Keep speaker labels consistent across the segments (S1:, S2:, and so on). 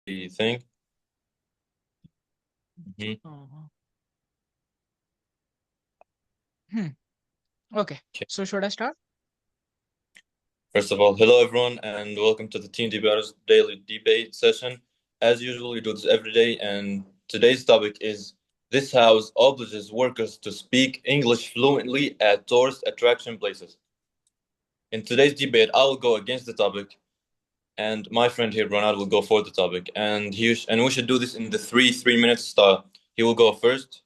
S1: thing. Mhm.
S2: Uh, hmm. Okay.
S1: Okay.
S2: So should I start?
S1: First of all, hello everyone, and welcome to the Teen Debaters Daily Debate session. As usual, we do this every day, and today's topic is this house obliges workers to speak English fluently at tourist attraction places. In today's debate, I will go against the topic, and my friend here, Ronald, will go for the topic, and we should do this in the three minutes style. He will go first,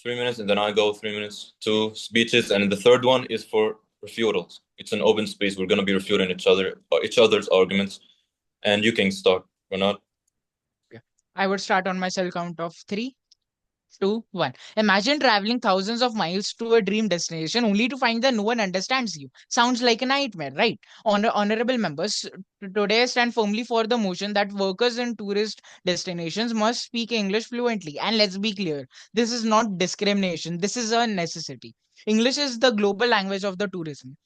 S1: 3 minutes, and then I go 3 minutes, two speeches, and the third one is for refutals. It's an open space. We're gonna be refuting each other's arguments, and you can start, Renat.
S2: Okay. I would start on my cell count of three, two, one. Imagine traveling thousands of miles to a dream destination only to find that no one understands you. Sounds like a nightmare, right? Honorable members, today I stand firmly for the motion that workers in tourist destinations must speak English fluently. And let's be clear, this is not discrimination, this is a necessity. English is the global language of the tourism.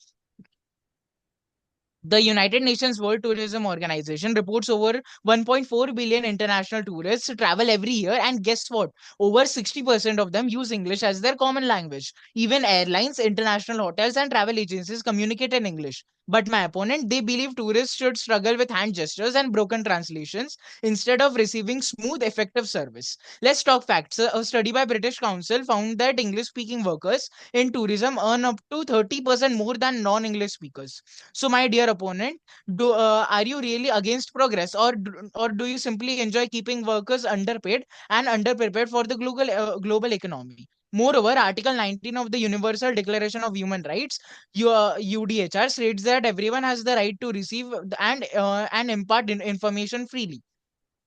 S2: The United Nations World Tourism Organization reports over 1.4 billion international tourists travel every year, and guess what? Over 60% of them use English as their common language. Even airlines, international hotels, and travel agencies communicate in English. But my opponent, they believe tourists should struggle with hand gestures and broken translations instead of receiving smooth, effective service. Let's talk facts. A study by British Council found that English-speaking workers in tourism earn up to 30% more than non-English speakers. So, my dear opponent, are you really against progress, or do you simply enjoy keeping workers underpaid and underprepared for the global economy? Moreover, Article 19 of the Universal Declaration of Human Rights, UDHR, states that everyone has the right to receive and impart information freely.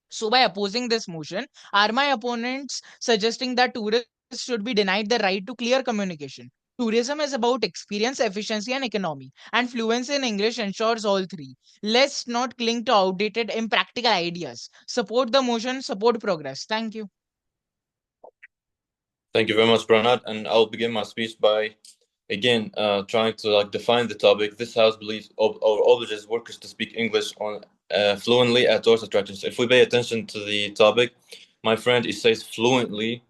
S2: So, by opposing this motion, are my opponents suggesting that tourists should be denied the right to clear communication? Tourism is about experience, efficiency, and economy, and fluency in English ensures all three. Let's not cling to outdated, impractical ideas. Support the motion, support progress. Thank you.
S1: Thank you very much, Renat, and I'll begin my speech by again trying to define the topic. This house believes or obliges workers to speak English on fluently at tourist attractions. If we pay attention to the topic, my friend, it says fluently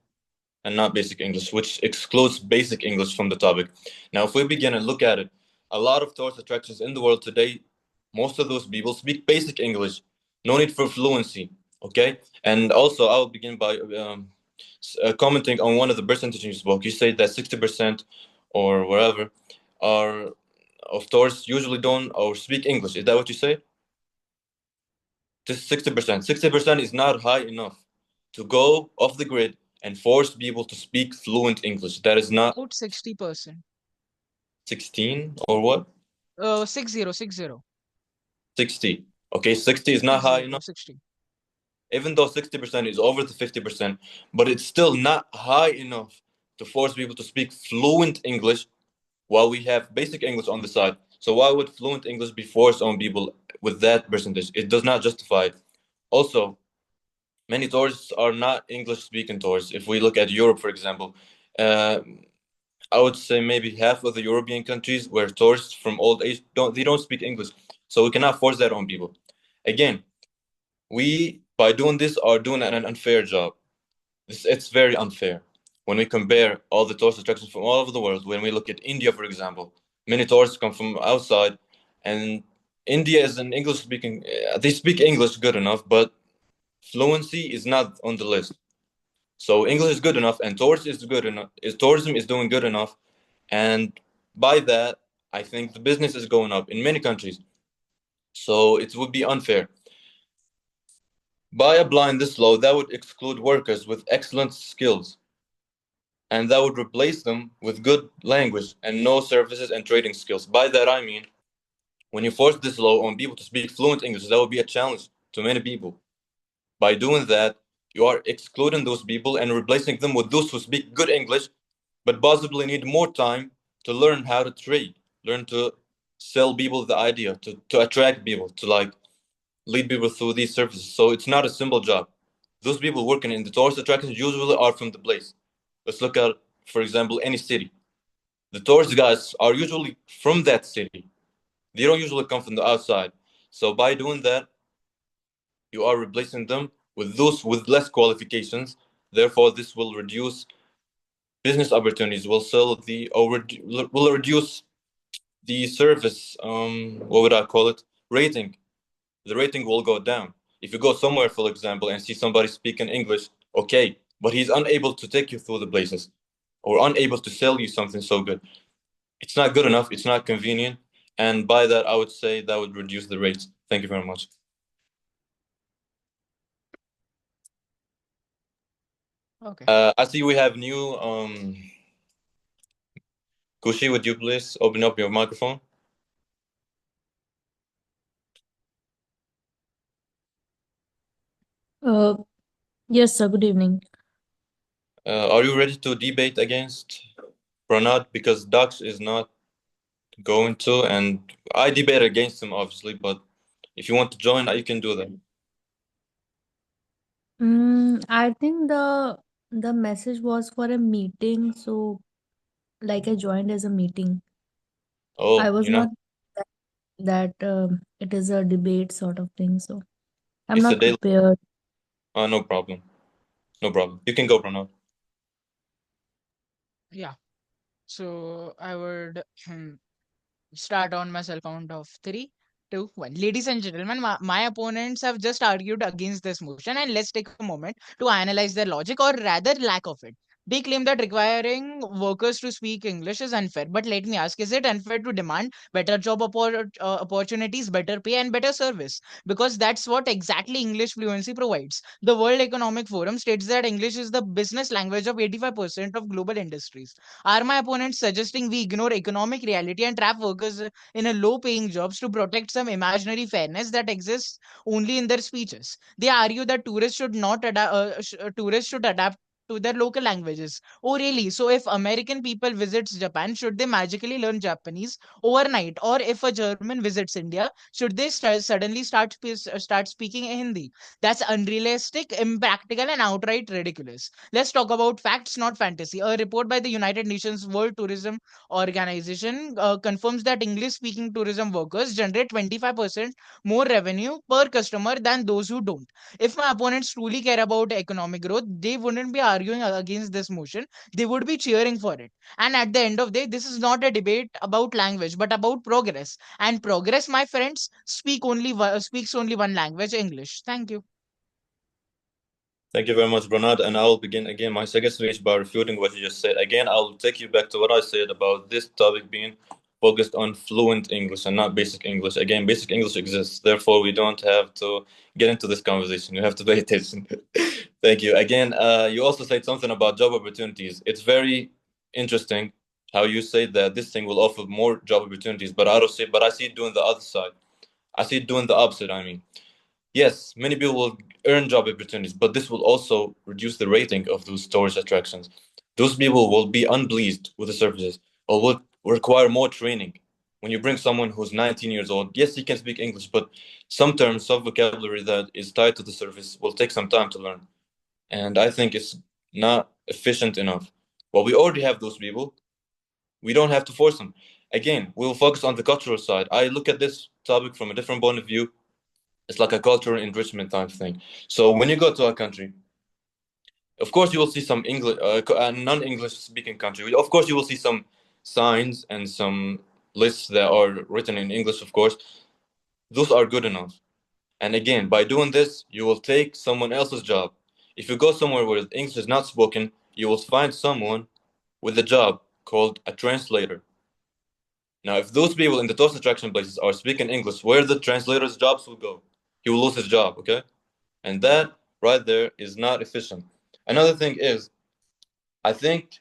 S1: and not basic English, which excludes basic English from the topic. Now, if we begin and look at it, a lot of tourist attractions in the world today, most of those people speak basic English. No need for fluency. Okay, and also I'll begin by commenting on one of the percentages you spoke. You said that 60% or wherever are of tourists usually don't or speak English. Is that what you said? Just 60%. 60% is not high enough to go off the grid and force people to speak fluent English. That is not
S2: About 60%.
S1: 16 or what?
S2: 60, 60.
S1: 60. Okay, 60 is not high
S2: 60,
S1: enough,
S2: 60.
S1: even though 60% is over the 50%, but it's still not high enough to force people to speak fluent English while we have basic English on the side. So why would fluent English be forced on people with that percentage? It does not justify it. Also, many tourists are not English speaking tourists. If we look at Europe, for example, uh, I would say maybe half of the European countries where tourists from old age don't speak English. So we cannot force that on people. Again, we by doing this are doing an unfair job. It's very unfair. When we compare all the tourist attractions from all over the world, when we look at India, for example, many tourists come from outside, and India is an English speaking. They speak English good enough, but fluency is not on the list. So English is good enough, and tourism is good enough. Is tourism is doing good enough, and by that, I think the business is going up in many countries. So it would be unfair. By applying this law, that would exclude workers with excellent skills, and that would replace them with good language and no services and trading skills. By that, I mean, when you force this law on people to speak fluent English, that would be a challenge to many people. By doing that, you are excluding those people and replacing them with those who speak good English, but possibly need more time to learn how to trade, learn to sell people the idea, to attract people, to lead people through these services. So it's not a simple job. Those people working in the tourist attractions usually are from the place. Let's look at, for example, any city. The tourist guys are usually from that city. They don't usually come from the outside. So by doing that, you are replacing them with those with less qualifications. Therefore, this will reduce business opportunities. Will sell the or will reduce the service. What would I call it? Rating. The rating will go down. If you go somewhere, for example, and see somebody speaking English, okay, but he's unable to take you through the places or unable to sell you something so good. It's not good enough. It's not convenient. And by that, I would say that would reduce the rates. Thank you very much.
S2: Okay.
S1: I see we have new. Kushi, would you please open up your microphone?
S3: Uh, yes, sir. Good evening.
S1: Are you ready to debate against Pranad? Because Dax is not going to, and I debate against him, obviously. But if you want to join, you can do that.
S3: I think the message was for a meeting, so like I joined as a meeting. I
S1: Oh,
S3: was
S1: you know,
S3: not that it is a debate sort of thing, so I'm
S1: it's a
S3: not
S1: daily.
S3: prepared.
S1: No problem. No problem. You can go, Pranad.
S2: Yeah. So I would start on my cell count of three, two, one. Ladies and gentlemen, my opponents have just argued against this motion, and let's take a moment to analyze their logic or rather lack of it. They claim that requiring workers to speak English is unfair. But let me ask, is it unfair to demand better job opportunities, better pay, and better service? Because that's what exactly English fluency provides. The World Economic Forum states that English is the business language of 85% of global industries. Are my opponents suggesting we ignore economic reality and trap workers in a low paying jobs to protect some imaginary fairness that exists only in their speeches? They argue that tourists should adapt to their local languages. Oh, really? So, if American people visits Japan, should they magically learn Japanese overnight? Or if a German visits India, should they suddenly start speaking Hindi? That's unrealistic, impractical, and outright ridiculous. Let's talk about facts, not fantasy. A report by the United Nations World Tourism Organization confirms that English speaking tourism workers generate 25% more revenue per customer than those who don't. If my opponents truly care about economic growth, they wouldn't be arguing against this motion. They would be cheering for it. And at the end of the day, this is not a debate about language, but about progress. And progress, my friends, speaks only one language, English. Thank you.
S1: Thank you very much, Bernard. And I will begin again my second speech by refuting what you just said. Again, I will take you back to what I said about this topic being focused on fluent English and not basic English. Again, basic English exists. Therefore, we don't have to get into this conversation. You have to pay attention. Thank you. Again, you also said something about job opportunities. It's very interesting how you say that this thing will offer more job opportunities, but I see it doing the other side. I see it doing the opposite, I mean. Yes, many people will earn job opportunities, but this will also reduce the rating of those tourist attractions. Those people will be unpleased with the services or will require more training. When you bring someone who's 19 years old, yes, he can speak English, but some terms, some vocabulary that is tied to the service will take some time to learn. And I think it's not efficient enough. Well, we already have those people. We don't have to force them. Again, we'll focus on the cultural side. I look at this topic from a different point of view. It's like a cultural enrichment type thing. So when you go to a country, of course you will see some English, non-English speaking country. Of course you will see some signs and some lists that are written in English. Of course, those are good enough. And again, by doing this, you will take someone else's job. If you go somewhere where English is not spoken, you will find someone with a job called a translator. Now, if those people in the tourist attraction places are speaking English, where the translator's jobs will go, he will lose his job. Okay. And that right there is not efficient. Another thing is, I think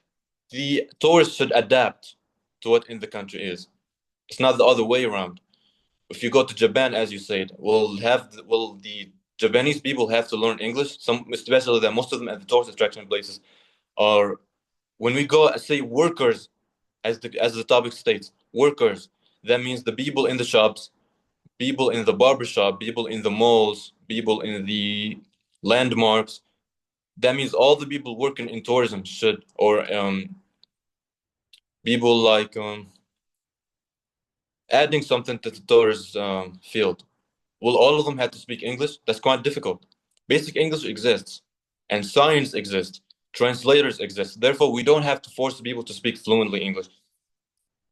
S1: the tourists should adapt to what in the country is. It's not the other way around. If you go to Japan, as you said, will the Japanese people have to learn English? Some, especially that most of them at the tourist attraction places are. When we go, say workers, as the topic states, workers. That means the people in the shops, people in the barber shop, people in the malls, people in the landmarks. That means all the people working in tourism should, or people like adding something to the tourist field will all of them have to speak English? That's quite difficult. Basic English exists, and science exists. Translators exist. Therefore, we don't have to force people to speak fluently English.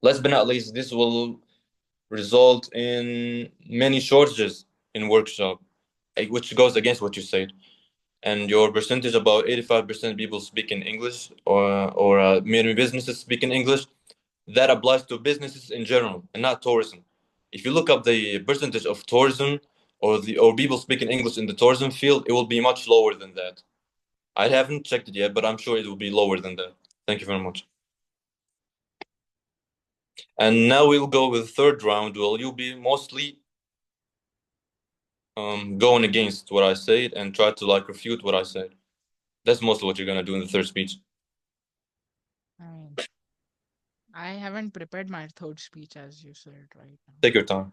S1: Last but not least, this will result in many shortages in workshop, which goes against what you said. And your percentage about 85% people speak in English, or many businesses speak in English, that applies to businesses in general and not tourism. If you look up the percentage of tourism or people speaking English in the tourism field, it will be much lower than that. I haven't checked it yet, but I'm sure it will be lower than that. Thank you very much. And now we'll go with the third round. Well, you'll be mostly going against what I said and try to refute what I said. That's mostly what you're gonna do in the third speech.
S2: I mean, I haven't prepared my third speech as you said right now.
S1: Take your time.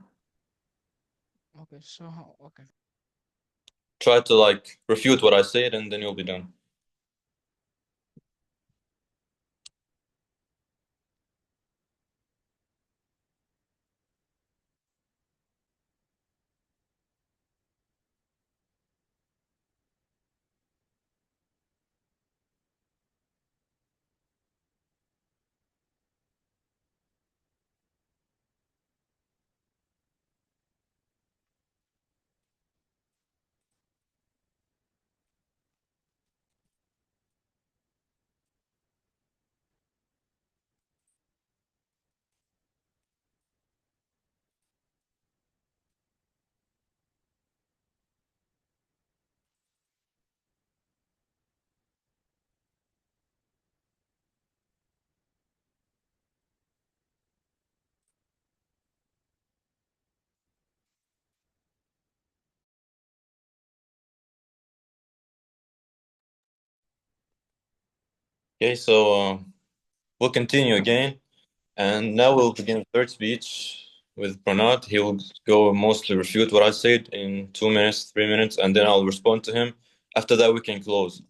S2: Okay, so okay.
S1: Try to refute what I said, and then you'll be done. Okay, so we'll continue again, and now we'll begin the third speech with Pranat. He will go mostly refute what I said in 2 minutes, 3 minutes, and then I'll respond to him. After that, we can close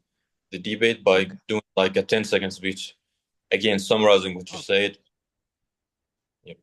S1: the debate by doing a 10-second speech. Again, summarizing what you said. Yep.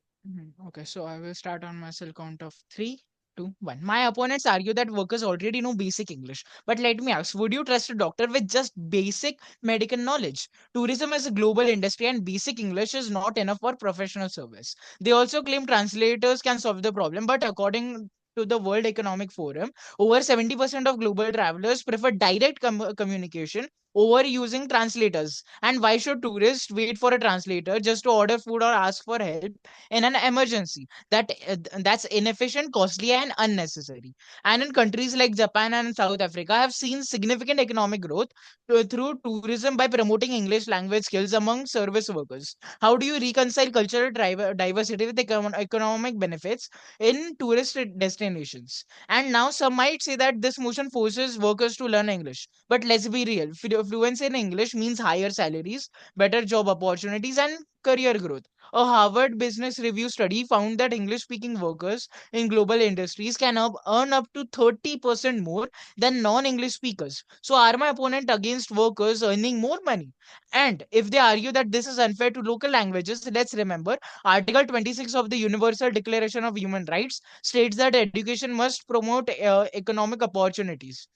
S2: Okay, so I will start on my cell count of 3, 2, 1. My opponents argue that workers already know basic English. But let me ask, would you trust a doctor with just basic medical knowledge? Tourism is a global industry and basic English is not enough for professional service. They also claim translators can solve the problem, but according to the World Economic Forum, over 70% of global travelers prefer direct communication over using translators. And why should tourists wait for a translator just to order food or ask for help in an emergency? That's inefficient, costly, and unnecessary. And in countries like Japan and South Africa have seen significant economic growth through tourism by promoting English language skills among service workers. How do you reconcile cultural diversity with economic benefits in tourist destinations? And now some might say that this motion forces workers to learn English, but let's be real, fluency in English means higher salaries, better job opportunities, and career growth. A Harvard Business Review study found that English speaking workers in global industries can earn up to 30% more than non English speakers. So, are my opponent against workers earning more money? And if they argue that this is unfair to local languages, let's remember Article 26 of the Universal Declaration of Human Rights states that education must promote economic opportunities.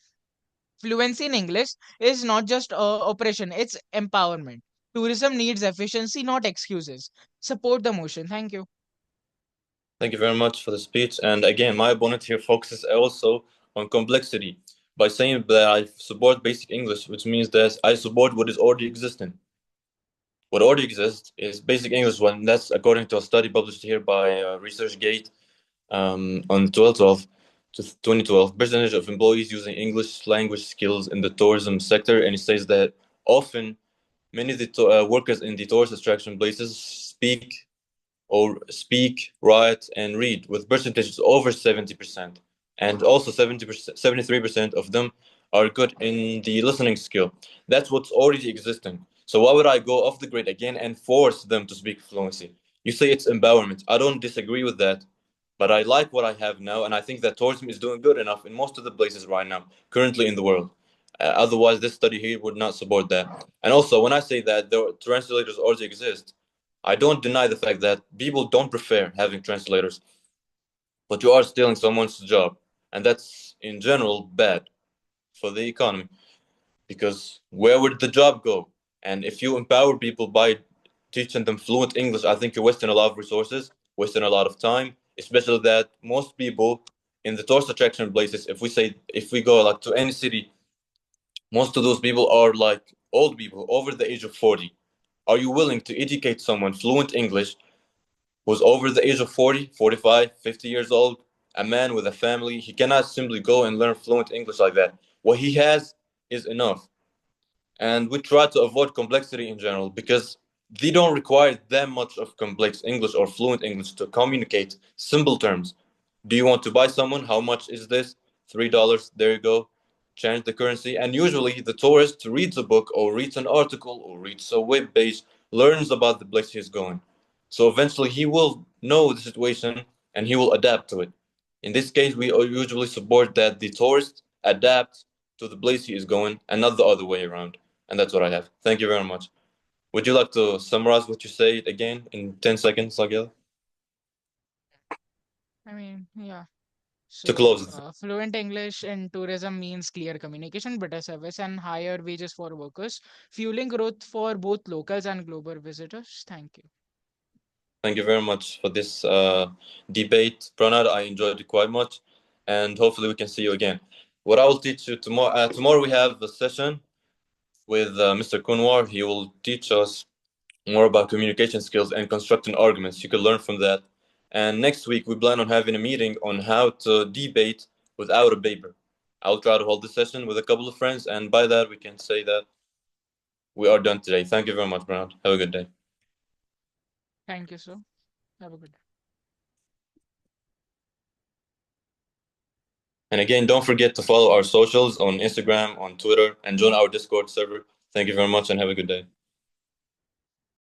S2: Fluency in English is not just oppression, it's empowerment. Tourism needs efficiency, not excuses. Support the motion. Thank you.
S1: Thank you very much for the speech. And again, my opponent here focuses also on complexity by saying that I support basic English, which means that I support what is already existing. What already exists is basic English one. That's according to a study published here by ResearchGate on 2012 percentage of employees using English language skills in the tourism sector, and it says that often many of the workers in the tourist attraction places speak, write, and read with percentages over 70%, and also 70%, 73% of them are good in the listening skill. That's what's already existing. So why would I go off the grid again and force them to speak fluency? You say it's empowerment. I don't disagree with that, but I like what I have now, and I think that tourism is doing good enough in most of the places right now, currently in the world. Otherwise, this study here would not support that. And also, when I say that the translators already exist, I don't deny the fact that people don't prefer having translators, but you are stealing someone's job. and that's in general bad for the economy, because where would the job go? And if you empower people by teaching them fluent English, I think you're wasting a lot of resources, wasting a lot of time, especially that most people in the tourist attraction places, if we go like to any city, most of those people are like old people over the age of 40. Are you willing to educate someone fluent English who's over the age of 40, 45, 50 years old, a man with a family? He cannot simply go and learn fluent English like that. What he has is enough. And we try to avoid complexity in general because they don't require that much of complex English or fluent English to communicate simple terms. Do you want to buy someone? How much is this? $3. There you go. Change the currency. And usually the tourist reads a book or reads an article or reads a web page, learns about the place he's going. So eventually he will know the situation and he will adapt to it. In this case, we usually support that the tourist adapts to the place he is going and not the other way around. And that's what I have. Thank you very much. Would you like to summarize what you said again in 10 seconds, Agil?
S2: I mean, yeah.
S1: To
S2: So,
S1: close it.
S2: fluent English in tourism means clear communication, better service, and higher wages for workers, fueling growth for both locals and global visitors. Thank you.
S1: Thank you very much for this debate, Pranad. I enjoyed it quite much, and hopefully we can see you again. What I will teach you tomorrow. Tomorrow we have a session with Mr. Kunwar. He will teach us more about communication skills and constructing arguments. You can learn from that. And next week we plan on having a meeting on how to debate without a paper. I'll try to hold this session with a couple of friends, and by that we can say that we are done today. Thank you very much, Pranad. Have a good day.
S2: Thank you, sir. Have a good day.
S1: And again, don't forget to follow our socials on Instagram, on Twitter, and join our Discord server. Thank you very much and have a good day.